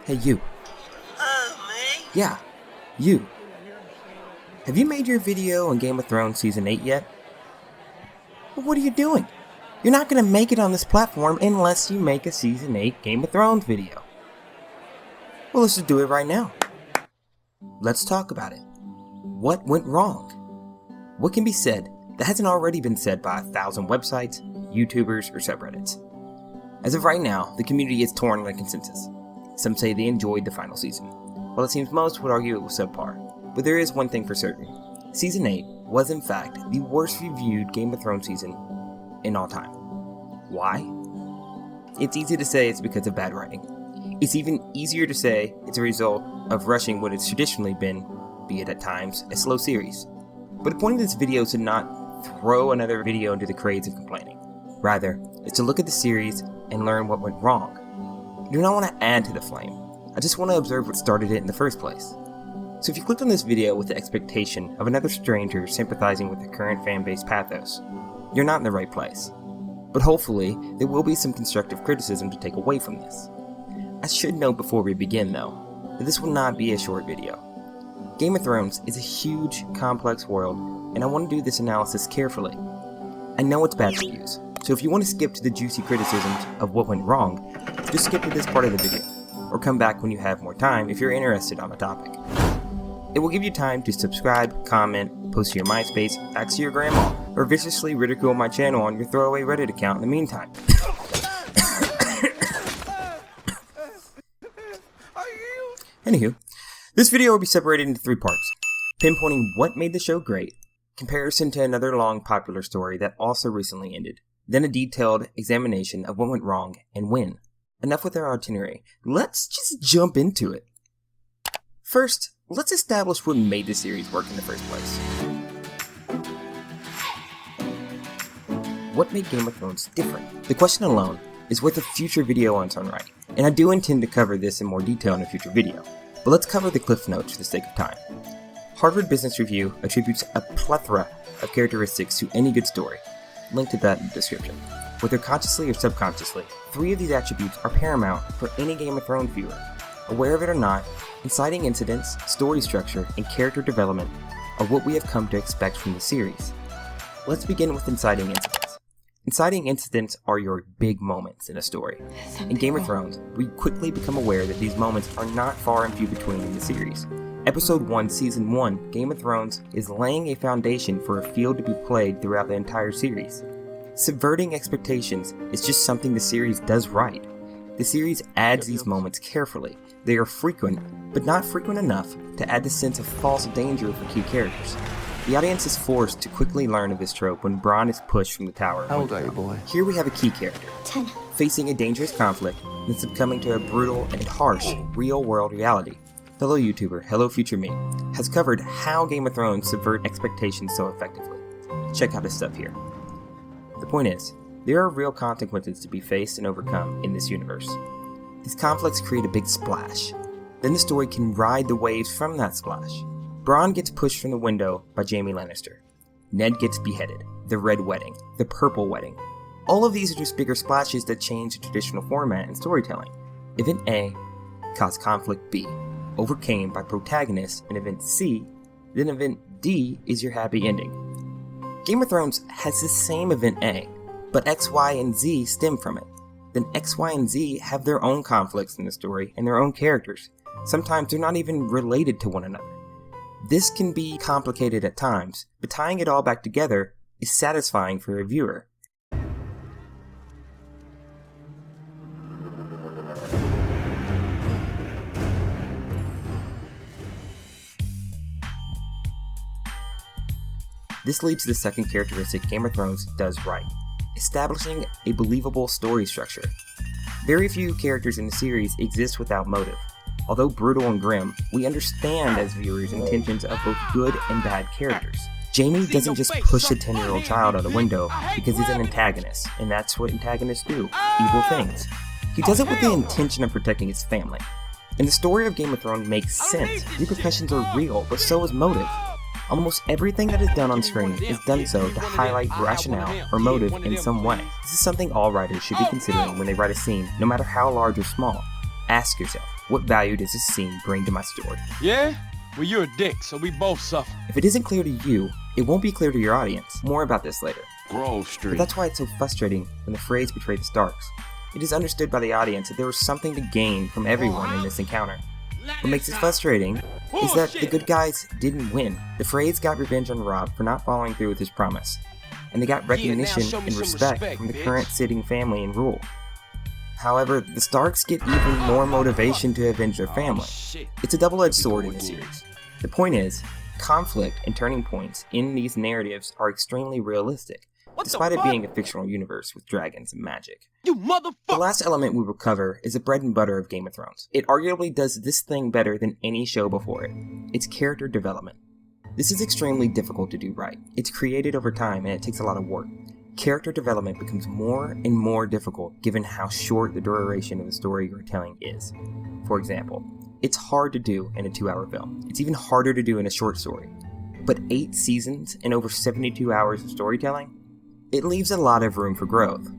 Hey, you. Oh, me? Yeah, you. Have you made your video on Game of Thrones Season 8 yet? Well, what are you doing? You're not going to make it on this platform unless you make a Season 8 Game of Thrones video. Well, let's just do it right now. Let's talk about it. What went wrong? What can be said that hasn't already been said by 1,000 websites, YouTubers, or subreddits? As of right now, the community is torn on a consensus. Some say they enjoyed the final season, while it seems most would argue it was subpar. But there is one thing for certain. Season 8 was in fact the worst reviewed Game of Thrones season in all time. Why? It's easy to say it's because of bad writing. It's even easier to say it's a result of rushing what it's traditionally been, be it at times, a slow series. But the point of this video is to not throw another video into the craze of complaining. Rather, it's to look at the series and learn what went wrong. I do not want to add to the flame. I just want to observe what started it in the first place. So if you clicked on this video with the expectation of another stranger sympathizing with the current fanbase pathos, you're not in the right place. But hopefully, there will be some constructive criticism to take away from this. I should note before we begin though, that this will not be a short video. Game of Thrones is a huge, complex world, and I want to do this analysis carefully. I know it's bad reviews, so if you want to skip to the juicy criticisms of what went wrong, just skip to this part of the video, or come back when you have more time if you're interested on the topic. It will give you time to subscribe, comment, post to your MySpace, ask your grandma, or viciously ridicule my channel on your throwaway Reddit account in the meantime. Anywho, this video will be separated into 3 parts, pinpointing what made the show great, comparison to another long popular story that also recently ended, then a detailed examination of what went wrong and when. Enough with our itinerary, let's just jump into it. First, let's establish what made the series work in the first place. What made Game of Thrones different? The question alone is worth a future video on its own right, and I do intend to cover this in more detail in a future video, but let's cover the cliff notes for the sake of time. Harvard Business Review attributes a plethora of characteristics to any good story, link to that in the description. Whether consciously or subconsciously, 3 of these attributes are paramount for any Game of Thrones viewer. Aware of it or not, inciting incidents, story structure, and character development are what we have come to expect from the series. Let's begin with inciting incidents. Inciting incidents are your big moments in a story. In Game of Thrones, we quickly become aware that these moments are not far and few between in the series. Episode 1, Season 1, Game of Thrones is laying a foundation for a field to be played throughout the entire series. Subverting expectations is just something the series does right. The series adds these moments carefully. They are frequent, but not frequent enough to add the sense of false danger for key characters. The audience is forced to quickly learn of this trope when Bronn is pushed from the tower. How old are you, boy? Here we have a key character, 10. facing a dangerous conflict and succumbing to a brutal and harsh real-world reality. Fellow YouTuber Hello Future Me has covered how Game of Thrones subvert expectations so effectively. Check out his stuff here. The point is, there are real consequences to be faced and overcome in this universe. These conflicts create a big splash. Then the story can ride the waves from that splash. Bronn gets pushed from the window by Jaime Lannister. Ned gets beheaded. The Red Wedding. The Purple Wedding. All of these are just bigger splashes that change the traditional format in storytelling. Event A caused conflict B, overcame by protagonists in Event C, then Event D is your happy ending. Game of Thrones has the same Event A, but X, Y, and Z stem from it. Then X, Y, and Z have their own conflicts in the story and their own characters. Sometimes they're not even related to one another. This can be complicated at times, but tying it all back together is satisfying for a viewer. This leads to the second characteristic Game of Thrones does right, establishing a believable story structure. Very few characters in the series exist without motive. Although brutal and grim, we understand as viewers intentions of both good and bad characters. Jaime doesn't just push a 10-year-old child out a window because he's an antagonist, and that's what antagonists do, evil things. He does it with the intention of protecting his family. And the story of Game of Thrones makes sense. Repercussions are real, but so is motive. Almost everything that is done on screen is done so to highlight rationale or motive in some way. This is something all writers should be considering when they write a scene, no matter how large or small. Ask yourself, What value does this scene bring to my story? Yeah? Well, you're a dick, so we both suffer. If it isn't clear to you, it won't be clear to your audience. More about this later. Grove Street. But that's why it's so frustrating when the phrase betrayed the Starks. It is understood by the audience that there was something to gain from everyone in this encounter. What makes it frustrating is that the good guys didn't win. The Freys got revenge on Robb for not following through with his promise, and they got recognition and respect from the current sitting family in rule. However, the Starks get even more motivation to avenge their family. It's a double-edged sword in the series. The point is, conflict and turning points in these narratives are extremely realistic, despite it being a fictional universe with dragons and magic. You motherfucker! The last element we will cover is the bread and butter of Game of Thrones. It arguably does this thing better than any show before it. It's character development. This is extremely difficult to do right. It's created over time and it takes a lot of work. Character development becomes more and more difficult given how short the duration of the story you're telling is. For example, it's hard to do in a 2-hour film. It's even harder to do in a short story. But 8 seasons and over 72 hours of storytelling? It leaves a lot of room for growth.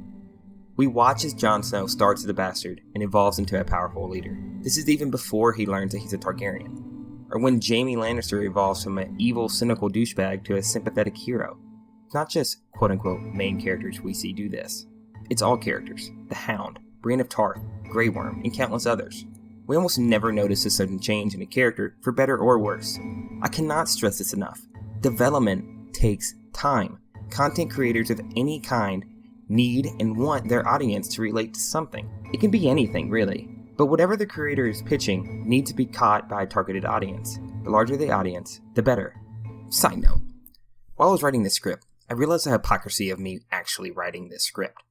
We watch as Jon Snow starts as a bastard and evolves into a powerful leader. This is even before he learns that he's a Targaryen. Or when Jaime Lannister evolves from an evil, cynical douchebag to a sympathetic hero. It's not just quote-unquote main characters we see do this. It's all characters. The Hound, Brienne of Tarth, Grey Worm, and countless others. We almost never notice a sudden change in a character, for better or worse. I cannot stress this enough. Development takes time. Content creators of any kind need and want their audience to relate to something. It can be anything, really. But whatever the creator is pitching needs to be caught by a targeted audience. The larger the audience, the better. Side note. While I was writing this script, I realized the hypocrisy of me actually writing this script.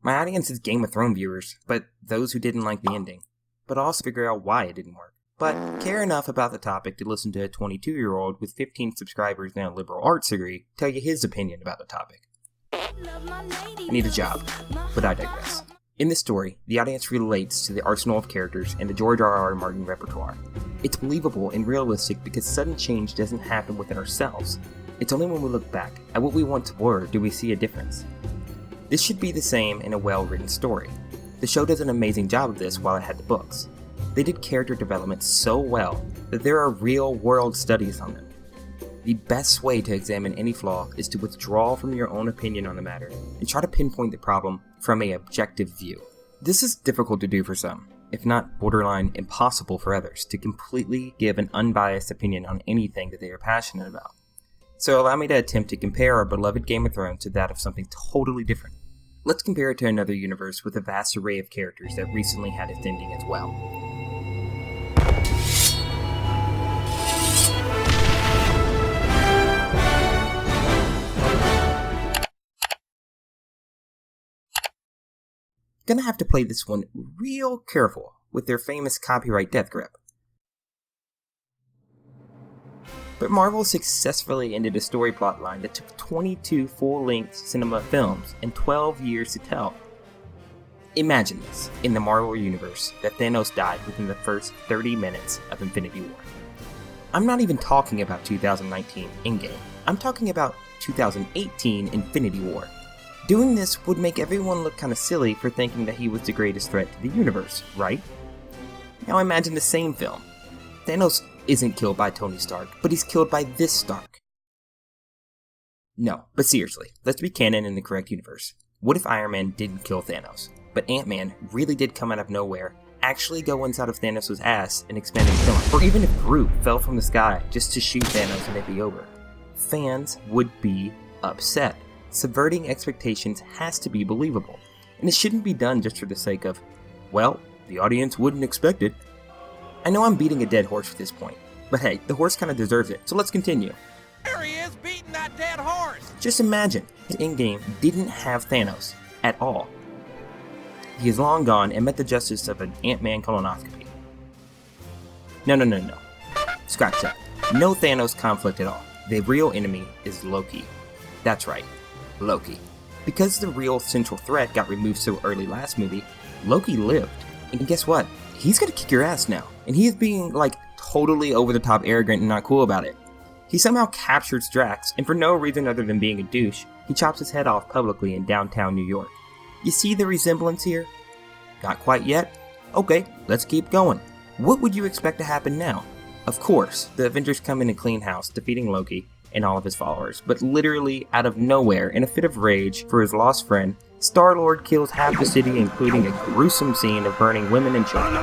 My audience is Game of Thrones viewers, but those who didn't like the ending. But I'll also figure out why it didn't work. But care enough about the topic to listen to a 22-year-old with 15 subscribers and a liberal arts degree tell you his opinion about the topic. I need a job, but I digress. In this story, the audience relates to the arsenal of characters and the George R.R. Martin repertoire. It's believable and realistic because sudden change doesn't happen within ourselves. It's only when we look back at what we once were do we see a difference. This should be the same in a well-written story. The show does an amazing job of this while it had the books. They did character development so well that there are real-world studies on them. The best way to examine any flaw is to withdraw from your own opinion on the matter and try to pinpoint the problem from an objective view. This is difficult to do for some, if not borderline impossible for others, to completely give an unbiased opinion on anything that they are passionate about. So allow me to attempt to compare our beloved Game of Thrones to that of something totally different. Let's compare it to another universe with a vast array of characters that recently had its ending as well. Gonna have to play this one real careful with their famous copyright death grip. But Marvel successfully ended a story plotline that took 22 full-length cinema films and 12 years to tell. Imagine this, in the Marvel Universe, that Thanos died within the first 30 minutes of Infinity War. I'm not even talking about 2019 Endgame, I'm talking about 2018 Infinity War. Doing this would make everyone look kinda silly for thinking that he was the greatest threat to the universe, right? Now imagine the same film. Thanos isn't killed by Tony Stark, but he's killed by this Stark. No, but seriously, let's be canon in the correct universe. What if Iron Man didn't kill Thanos, but Ant-Man really did come out of nowhere, actually go inside of Thanos' ass and expand and kill him? Or even if Groot fell from the sky just to shoot Thanos and it'd be over. Fans would be upset. Subverting expectations has to be believable, and it shouldn't be done just for the sake of, well, the audience wouldn't expect it. I know I'm beating a dead horse at this point, but hey, the horse kinda deserves it, so let's continue. There he is, beating that dead horse! Just imagine, Endgame didn't have Thanos at all. He is long gone and met the justice of an Ant-Man colonoscopy. No. Scratch that. No Thanos conflict at all. The real enemy is Loki. That's right, Loki. Because the real central threat got removed so early last movie, Loki lived. And guess what? He's gonna kick your ass now. And he is being, totally over-the-top arrogant and not cool about it. He somehow captures Drax, and for no reason other than being a douche, he chops his head off publicly in downtown New York. You see the resemblance here? Not quite yet? Okay, let's keep going. What would you expect to happen now? Of course, the Avengers come in and clean house, defeating Loki and all of his followers, but literally out of nowhere, in a fit of rage for his lost friend, Star-Lord kills half the city, including a gruesome scene of burning women and children.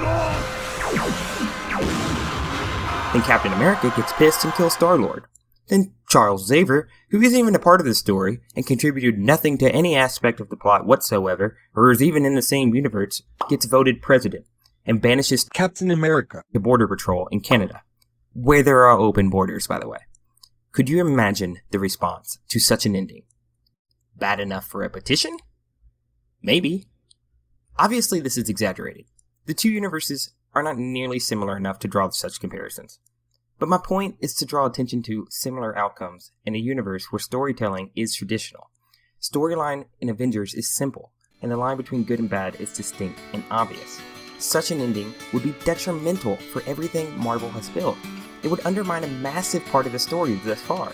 Then Captain America gets pissed and kills Star-Lord. Then Charles Xavier, who isn't even a part of this story and contributed nothing to any aspect of the plot whatsoever, or is even in the same universe, gets voted president and banishes Captain America to Border Patrol in Canada, where there are open borders, by the way. Could you imagine the response to such an ending? Bad enough for a petition? Maybe. Obviously, this is exaggerated. The two universes are not nearly similar enough to draw such comparisons. But my point is to draw attention to similar outcomes in a universe where storytelling is traditional. Storyline in Avengers is simple, and the line between good and bad is distinct and obvious. Such an ending would be detrimental for everything Marvel has built. It would undermine a massive part of the story thus far.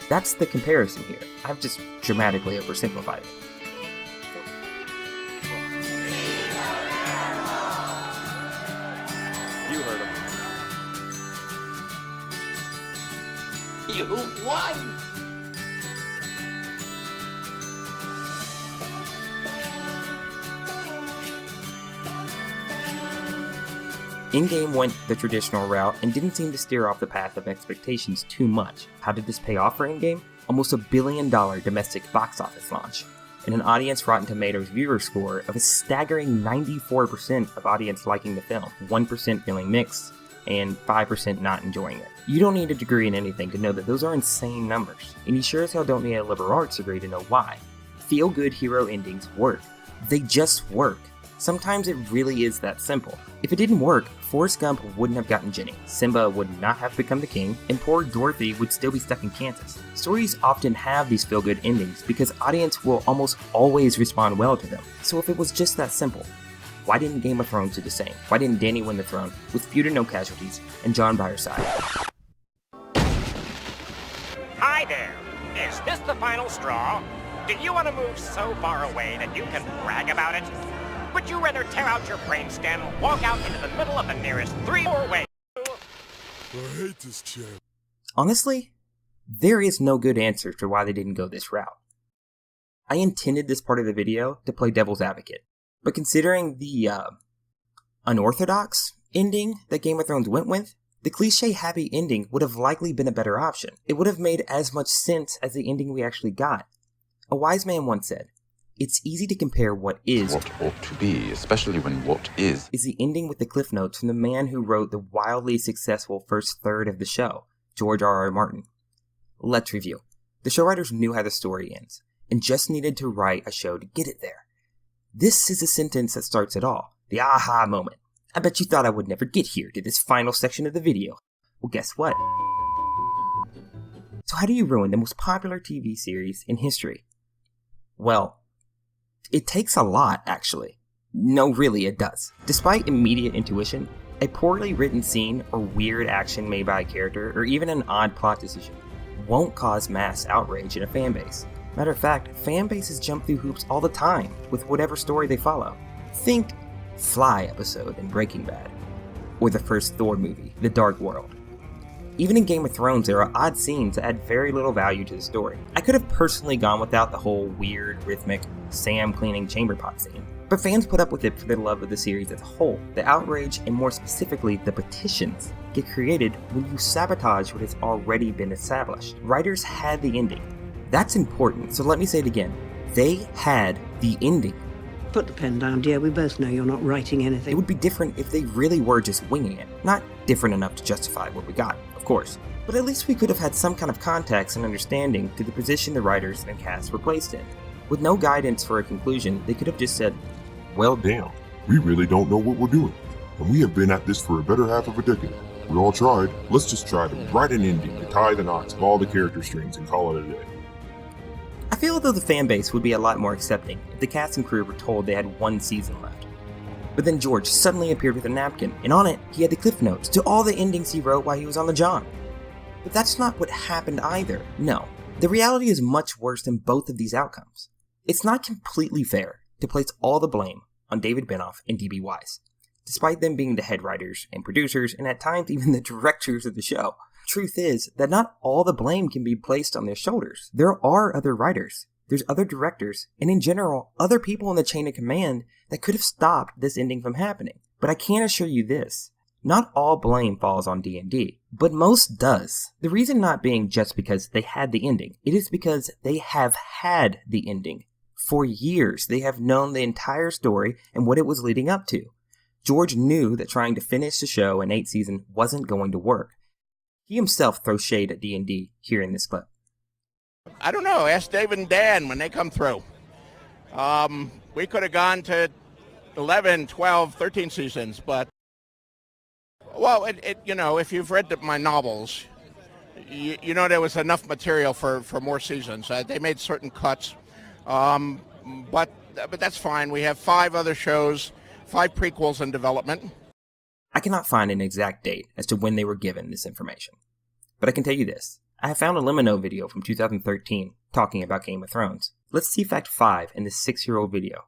That's the comparison here. I've just dramatically oversimplified it. You heard him. You won! Endgame went the traditional route and didn't seem to steer off the path of expectations too much. How did this pay off for Endgame? Almost $1 billion domestic box office launch, and an audience Rotten Tomatoes viewer score of a staggering 94% of audience liking the film, 1% feeling mixed, and 5% not enjoying it. You don't need a degree in anything to know that those are insane numbers, and you sure as hell don't need a liberal arts degree to know why. Feel-good hero endings work. They just work. Sometimes it really is that simple. If it didn't work, Forrest Gump wouldn't have gotten Jenny, Simba would not have become the king, and poor Dorothy would still be stuck in Kansas. Stories often have these feel-good endings because audience will almost always respond well to them. So if it was just that simple, why didn't Game of Thrones do the same? Why didn't Dany win the throne with few to no casualties and Jon by her side? Hi there. Is this the final straw? Do you want to move so far away that you can brag about it? Would you rather tear out your brainstem, walk out into the middle of the nearest three-door way? I hate this chap. Honestly, there is no good answer to why they didn't go this route. I intended this part of the video to play devil's advocate, but considering the unorthodox ending that Game of Thrones went with, the cliche happy ending would have likely been a better option. It would have made as much sense as the ending we actually got. A wise man once said, "It's easy to compare what is what ought to be, especially when what is the ending with the cliff notes from the man who wrote the wildly successful first third of the show, George R.R. Martin. Let's review. The show writers knew how the story ends, and just needed to write a show to get it there. This is a sentence that starts it all, the aha moment. I bet you thought I would never get here to this final section of the video. Well, guess what? So how do you ruin the most popular TV series in history? Well, it takes a lot, actually. No, really, it does. Despite immediate intuition, a poorly written scene or weird action made by a character, or even an odd plot decision, won't cause mass outrage in a fanbase. Matter of fact, fanbases jump through hoops all the time with whatever story they follow. Think Fly episode in Breaking Bad, or the first Thor movie, The Dark World. Even in Game of Thrones, there are odd scenes that add very little value to the story. I could have personally gone without the whole weird, rhythmic, Sam cleaning chamber pot scene, but fans put up with it for the love of the series as a whole. The outrage, and more specifically, the petitions, get created when you sabotage what has already been established. Writers had the ending. That's important, so let me say it again. They had the ending. Put the pen down, dear. We both know you're not writing anything. It would be different if they really were just winging it. Not different enough to justify what we got, of course. But at least we could have had some kind of context and understanding to the position the writers and cast were placed in. With no guidance for a conclusion, they could have just said, Well, damn, we really don't know what we're doing. And we have been at this for a better half of a decade. We all tried. Let's just try to write an ending to tie the knots of all the character strings and call it a day. I feel as though the fanbase would be a lot more accepting if the cast and crew were told they had one season left. But then George suddenly appeared with a napkin, and on it, he had the cliff notes to all the endings he wrote while he was on the job. But that's not what happened either. No, the reality is much worse than both of these outcomes. It's not completely fair to place all the blame on David Benioff and D.B. Weiss. despite them being the head writers and producers, and at times even the directors of the show. Truth is that not all the blame can be placed on their shoulders. There are other writers, there's other directors, and in general, other people in the chain of command that could have stopped this ending from happening. But I can assure you this. Not all blame falls on D&D, but most does. The reason not being just because they had the ending, it is because they have had the ending. For years, they have known the entire story and what it was leading up to. George knew that trying to finish the show in 8 seasons wasn't going to work. He himself throws shade at D&D here in this clip. I don't know. Ask David and Dan when they come through. We could have gone to 11, 12, 13 seasons, but well, if you've read my novels, you know there was enough material for more seasons. They made certain cuts, but that's fine. We have 5 other shows, 5 prequels in development. I cannot find an exact date as to when they were given this information, but I can tell you this. I have found a Lemino video from 2013 talking about Game of Thrones. Let's see fact 5 in this 6-year-old video.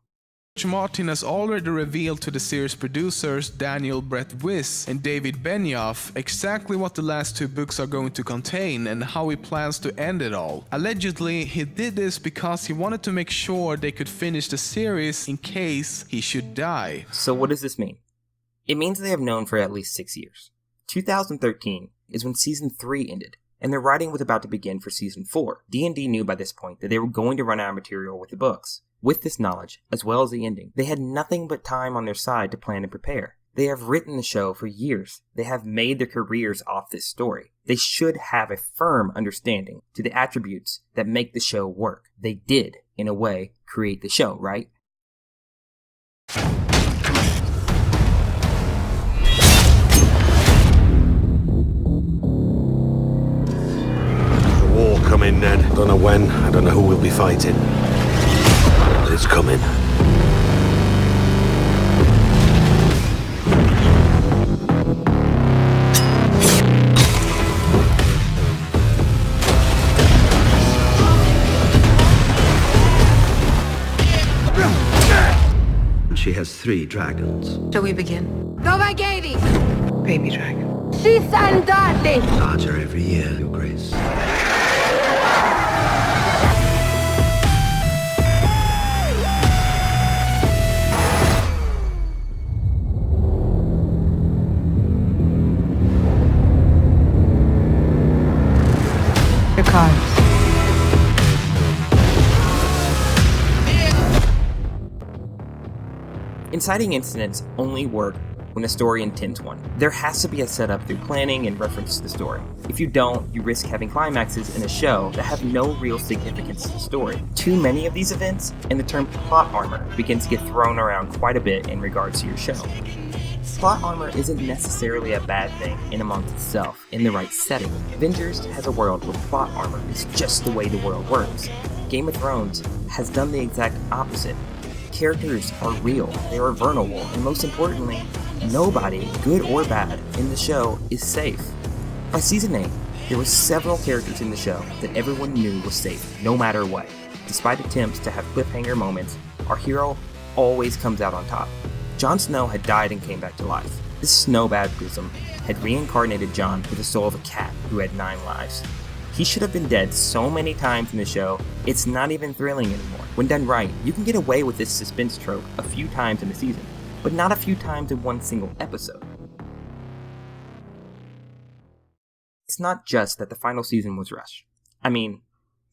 Martin has already revealed to the series producers Daniel Brett Wiss and David Benioff exactly what the last 2 books are going to contain and how he plans to end it all. Allegedly, he did this because he wanted to make sure they could finish the series in case he should die. So what does this mean? It means they have known for at least 6 years. 2013 is when Season 3 ended, and their writing was about to begin for Season 4. D&D knew by this point that they were going to run out of material with the books. With this knowledge, as well as the ending, they had nothing but time on their side to plan and prepare. They have written the show for years. They have made their careers off this story. They should have a firm understanding to the attributes that make the show work. They did, in a way, create the show, right? The war coming, Ned. Don't know when, I don't know who we'll be fighting. It's coming. She has 3 dragons. Shall we begin? Dove Katie! Baby dragon. She's andate! Larger every year, Your Grace. Your cards. Inciting incidents only work when the story intends one. There has to be a setup through planning and reference to the story. If you don't, you risk having climaxes in a show that have no real significance to the story. Too many of these events, and the term plot armor begins to get thrown around quite a bit in regards to your show. Plot armor isn't necessarily a bad thing in amongst itself in the right setting. Avengers has a world where plot armor is just the way the world works. Game of Thrones has done the exact opposite. Characters are real, they are vulnerable, and most importantly, nobody, good or bad, in the show is safe. By Season 8, there were several characters in the show that everyone knew was safe, no matter what. Despite attempts to have cliffhanger moments, our hero always comes out on top. Jon Snow had died and came back to life. This snow baptism had reincarnated Jon with the soul of a cat who had 9 lives. He should have been dead so many times in the show, it's not even thrilling anymore. When done right, you can get away with this suspense trope a few times in a season, but not a few times in one single episode. It's not just that the final season was rushed. I mean,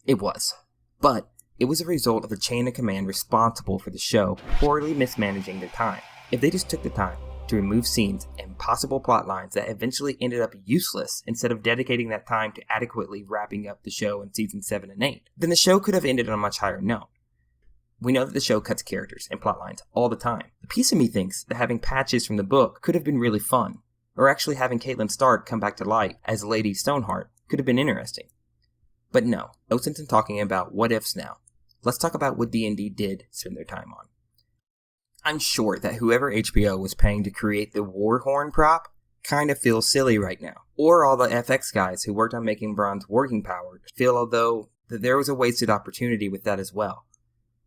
it was. But it was a result of the chain of command responsible for the show poorly mismanaging their time. If they just took the time to remove scenes and possible plot lines that eventually ended up useless instead of dedicating that time to adequately wrapping up the show in season 7 and 8, then the show could have ended on a much higher note. We know that the show cuts characters and plot lines all the time. A piece of me thinks that having patches from the book could have been really fun, or actually having Catelyn Stark come back to life as Lady Stoneheart could have been interesting. But no sense in talking about what ifs now. Let's talk about what D&D did spend their time on. I'm sure that whoever HBO was paying to create the Warhorn prop kind of feels silly right now. Or all the FX guys who worked on making Bronn's working power feel although that there was a wasted opportunity with that as well.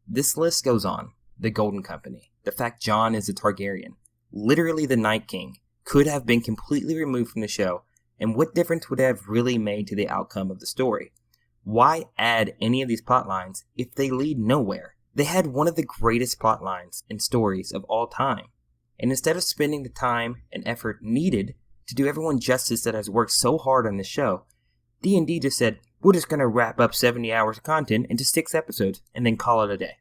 This list goes on. The Golden Company. The fact Jon is a Targaryen. literally the Night King, could have been completely removed from the show, and what difference would it have really made to the outcome of the story? Why add any of these plot lines if they lead nowhere? They had one of the greatest plot lines and stories of all time, and instead of spending the time and effort needed to do everyone justice that has worked so hard on this show, D&D just said, we're just going to wrap up 70 hours of content into 6 episodes and then call it a day.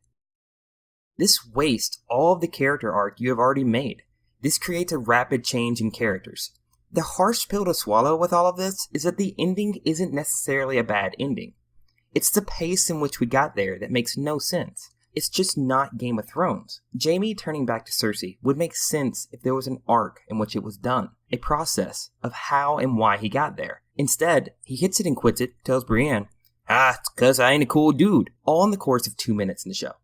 This wastes all of the character arc you have already made. This creates a rapid change in characters. The harsh pill to swallow with all of this is that the ending isn't necessarily a bad ending. It's the pace in which we got there that makes no sense. It's just not Game of Thrones. Jaime turning back to Cersei would make sense if there was an arc in which it was done, a process of how and why he got there. Instead, he hits it and quits it, tells Brienne, it's 'cause I ain't a cool dude, all in the course of 2 minutes in the show.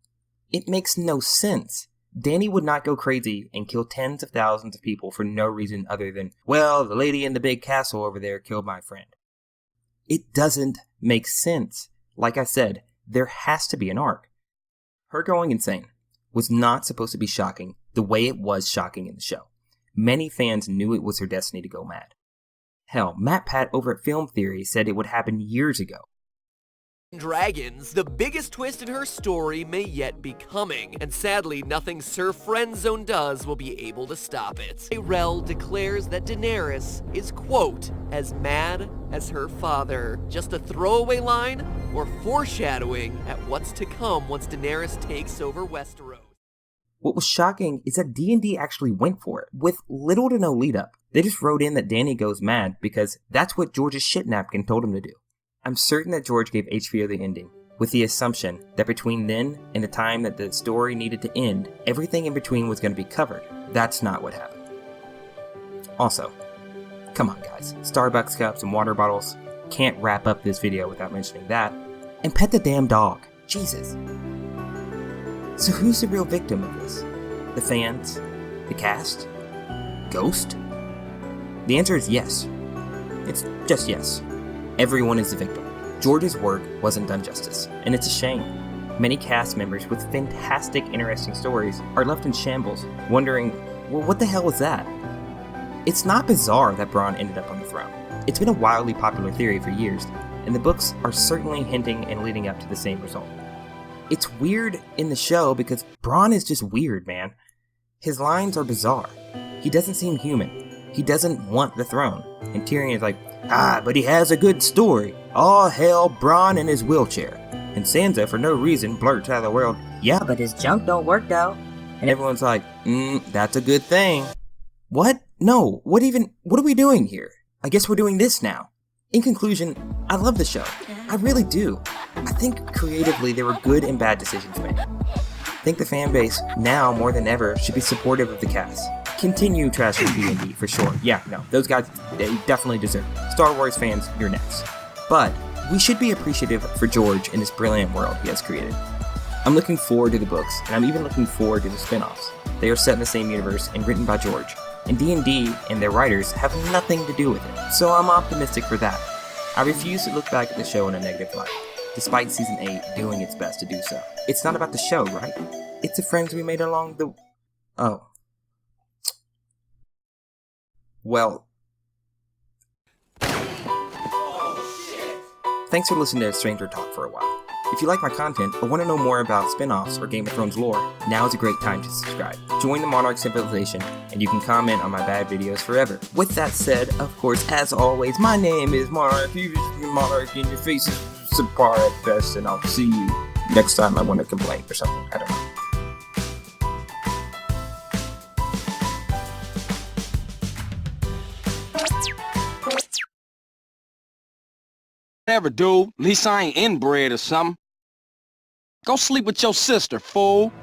It makes no sense. Dany would not go crazy and kill tens of thousands of people for no reason other than, well, the lady in the big castle over there killed my friend. It doesn't make sense. Like I said, there has to be an arc. Her going insane was not supposed to be shocking the way it was shocking in the show. Many fans knew it was her destiny to go mad. Hell, Matt Pat over at Film Theory said it would happen years ago. Dragons, the biggest twist in her story may yet be coming, and sadly nothing Sir Friendzone does will be able to stop it. Rel declares that Daenerys is, quote, as mad as her father. Just a throwaway line or foreshadowing at what's to come once Daenerys takes over Westeros. What was shocking is that D&D actually went for it, with little to no lead up. They just wrote in that Dany goes mad because that's what George's shit napkin told him to do. I'm certain that George gave HBO the ending, with the assumption that between then and the time that the story needed to end, everything in between was going to be covered. That's not what happened. Also, come on guys, Starbucks cups and water bottles, can't wrap up this video without mentioning that. And pet the damn dog, Jesus. So who's the real victim of this? The fans? The cast? Ghost? The answer is yes. It's just yes. Everyone is the victim. George's work wasn't done justice, and it's a shame. Many cast members with fantastic, interesting stories are left in shambles, wondering, well, what the hell was that? It's not bizarre that Bronn ended up on the throne. It's been a wildly popular theory for years, and the books are certainly hinting and leading up to the same result. It's weird in the show because Bronn is just weird, man. His lines are bizarre. He doesn't seem human. He doesn't want the throne. And Tyrion is like, but he has a good story. All hail Bronn in his wheelchair. And Sansa, for no reason, blurts out of the world, yeah, but his junk don't work though. And everyone's like, that's a good thing. What? No, what are we doing here? I guess we're doing this now. In conclusion, I love the show. I really do. I think creatively there were good and bad decisions made. I think the fan base, now more than ever, should be supportive of the cast. Continue trashing D&D for sure. Yeah, no, those guys, they definitely deserve it. Star Wars fans, you're next. But we should be appreciative for George and this brilliant world he has created. I'm looking forward to the books, and I'm even looking forward to the spin-offs. They are set in the same universe and written by George, and D&D and their writers have nothing to do with it, so I'm optimistic for that. I refuse to look back at the show in a negative light, despite Season 8 doing its best to do so. It's not about the show, right? It's the friends we made along the... Oh. Well... Thanks for listening to Stranger Talk for a while. If you like my content or want to know more about spin-offs or Game of Thrones lore, now is a great time to subscribe. Join the Monarch Civilization, and you can comment on my bad videos forever. With that said, of course, as always, my name is Monarch. You just be Monarch in your face is subpar at best, and I'll see you next time I want to complain or something. I don't know. Whatever, dude. At least I ain't inbred or something. Go sleep with your sister, fool.